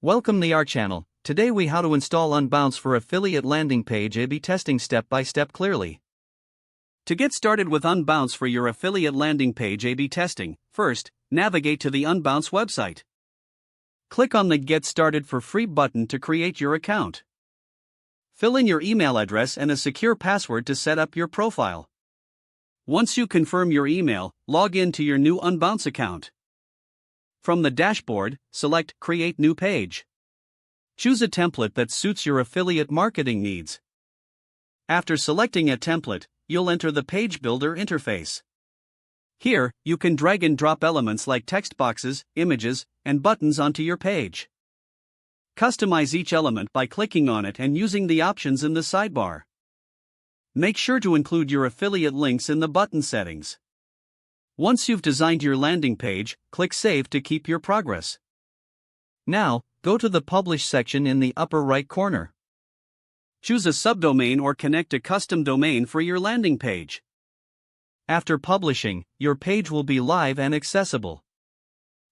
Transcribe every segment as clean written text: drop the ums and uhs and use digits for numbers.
Welcome to our channel. Today we how to install Unbounce for affiliate landing page A/B testing step by step clearly. To get started with Unbounce for your affiliate landing page A/B testing, first, navigate to the Unbounce website. Click on the Get Started for Free button to create your account. Fill in your email address and a secure password to set up your profile. Once you confirm your email, log in to your new Unbounce account. From the dashboard, select Create New Page. Choose a template that suits your affiliate marketing needs. After selecting a template, you'll enter the Page Builder interface. Here, you can drag and drop elements like text boxes, images, and buttons onto your page. Customize each element by clicking on it and using the options in the sidebar. Make sure to include your affiliate links in the button settings. Once you've designed your landing page, click Save to keep your progress. Now, go to the Publish section in the upper right corner. Choose a subdomain or connect a custom domain for your landing page. After publishing, your page will be live and accessible.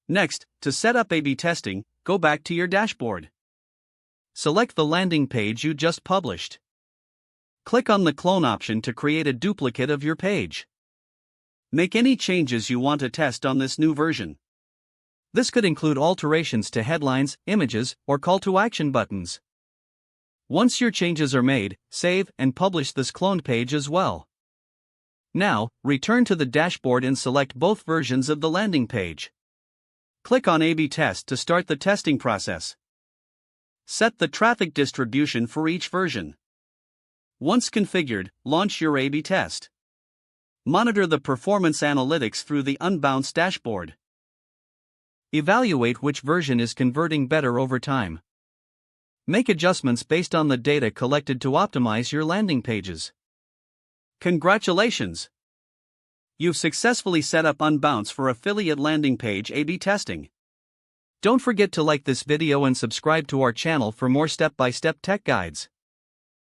Next, to set up A/B testing, go back to your dashboard. Select the landing page you just published. Click on the Clone option to create a duplicate of your page. Make any changes you want to test on this new version. This could include alterations to headlines, images, or call to action buttons. Once your changes are made, save and publish this cloned page as well. Now, return to the dashboard and select both versions of the landing page. Click on A/B Test to start the testing process. Set the traffic distribution for each version. Once configured, launch your A/B test. Monitor the performance analytics through the Unbounce dashboard. Evaluate which version is converting better over time. Make adjustments based on the data collected to optimize your landing pages. Congratulations! You've successfully set up Unbounce for affiliate landing page A/B testing. Don't forget to like this video and subscribe to our channel for more step-by-step tech guides.